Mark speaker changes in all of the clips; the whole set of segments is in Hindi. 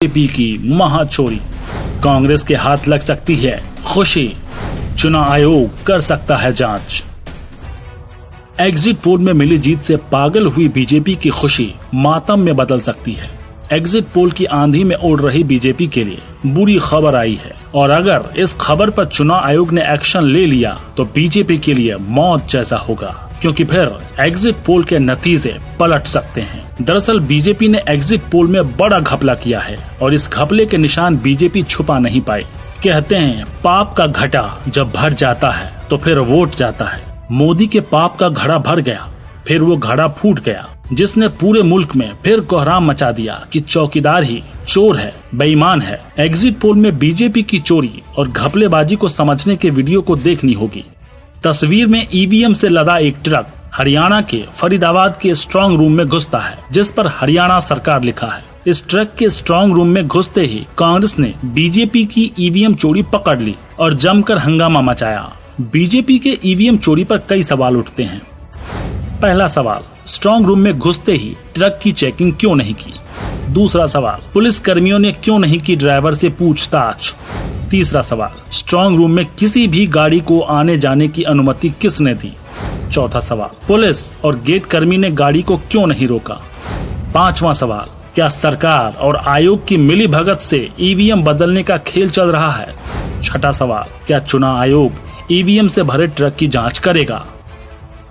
Speaker 1: बीजेपी की महाचोरी, कांग्रेस के हाथ लग सकती है खुशी, चुनाव आयोग कर सकता है जांच। एग्जिट पोल में मिली जीत से पागल हुई बीजेपी की खुशी मातम में बदल सकती है। एग्जिट पोल की आंधी में उड़ रही बीजेपी के लिए बुरी खबर आई है और अगर इस खबर पर चुनाव आयोग ने एक्शन ले लिया तो बीजेपी के लिए मौत जैसा होगा, क्योंकि फिर एग्जिट पोल के नतीजे पलट सकते हैं। दरअसल बीजेपी ने एग्जिट पोल में बड़ा घपला किया है और इस घपले के निशान बीजेपी छुपा नहीं पाई। कहते हैं पाप का घड़ा जब भर जाता है तो फिर वोट जाता है। मोदी के पाप का घड़ा भर गया, फिर वो घड़ा फूट गया, जिसने पूरे मुल्क में फिर कोहराम मचा दिया कि चौकीदार ही चोर है, बेईमान है। एग्जिट पोल में बीजेपी की चोरी और घपलेबाजी को समझने के वीडियो को देखनी होगी। तस्वीर में ईवीएम से लदा एक ट्रक हरियाणा के फरीदाबाद के स्ट्रांग रूम में घुसता है, जिस पर हरियाणा सरकार लिखा है। इस ट्रक के स्ट्रांग रूम में घुसते ही कांग्रेस ने बीजेपी की ईवीएम चोरी पकड़ ली और जमकर हंगामा मचाया। बीजेपी के ईवीएम चोरी पर कई सवाल उठते हैं। पहला सवाल, स्ट्रांग रूम में घुसते ही ट्रक की चेकिंग क्यों नहीं की? दूसरा सवाल, पुलिस कर्मियों ने क्यों नहीं की ड्राइवर से पूछताछ? तीसरा सवाल, स्ट्रांग रूम में किसी भी गाड़ी को आने जाने की अनुमति किसने दी? चौथा सवाल, पुलिस और गेट कर्मी ने गाड़ी को क्यों नहीं रोका? पांचवा सवाल, क्या सरकार और आयोग की मिली भगत से ईवीएम बदलने का खेल चल रहा है? छठा सवाल, क्या चुनाव आयोग ईवीएम से भरे ट्रक की जांच करेगा?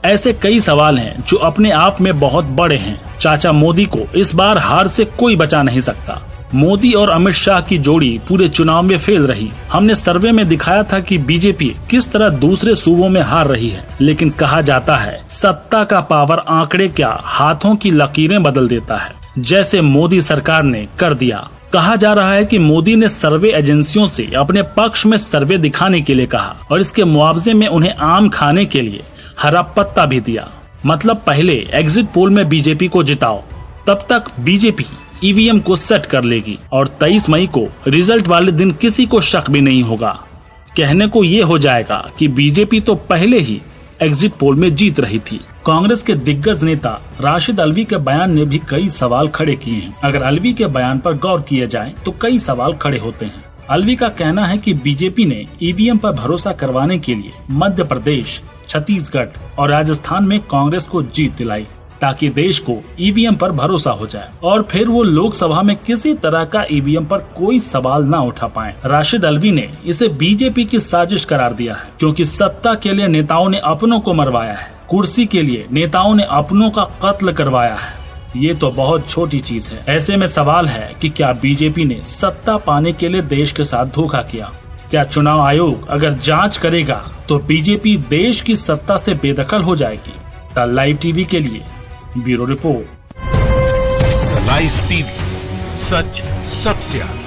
Speaker 1: ऐसे कई सवाल हैं जो अपने आप में बहुत बड़े हैं। चाचा मोदी को इस बार हार से कोई बचा नहीं सकता। मोदी और अमित शाह की जोड़ी पूरे चुनाव में फेल रही। हमने सर्वे में दिखाया था कि बीजेपी किस तरह दूसरे सूबों में हार रही है, लेकिन कहा जाता है सत्ता का पावर आंकड़े क्या हाथों की लकीरें बदल देता है, जैसे मोदी सरकार ने कर दिया। कहा जा रहा है कि मोदी ने सर्वे एजेंसियों से अपने पक्ष में सर्वे दिखाने के लिए कहा और इसके मुआवजे में उन्हें आम खाने के लिए हरा पत्ता भी दिया। मतलब पहले एग्जिट पोल में बीजेपी को जिताओ, तब तक बीजेपी ईवीएम को सेट कर लेगी और 23 मई को रिजल्ट वाले दिन किसी को शक भी नहीं होगा। कहने को ये हो जाएगा कि बीजेपी तो पहले ही एग्जिट पोल में जीत रही थी। कांग्रेस के दिग्गज नेता राशिद अल्वी के बयान ने भी कई सवाल खड़े किए हैं। अगर अल्वी के बयान पर गौर किया जाए तो कई सवाल खड़े होते हैं। अल्वी का कहना है कि बीजेपी ने ईवीएम पर भरोसा करवाने के लिए मध्य प्रदेश, छत्तीसगढ़ और राजस्थान में कांग्रेस को जीत दिलाई ताकि देश को ईवीएम पर भरोसा हो जाए और फिर वो लोकसभा में किसी तरह का ईवीएम पर कोई सवाल न उठा पाए। राशिद अल्वी ने इसे बीजेपी की साजिश करार दिया है, क्योंकि सत्ता के लिए नेताओं ने अपनों को मरवाया है, कुर्सी के लिए नेताओं ने अपनों का कत्ल करवाया है। ये तो बहुत छोटी चीज है। ऐसे में सवाल है कि क्या बीजेपी ने सत्ता पाने के लिए देश के साथ धोखा किया? क्या चुनाव आयोग अगर जांच करेगा तो बीजेपी देश की सत्ता से बेदखल हो जाएगी? द लाइव टीवी के लिए ब्यूरो रिपोर्ट।
Speaker 2: लाइव टीवी, सच सबसे आगे।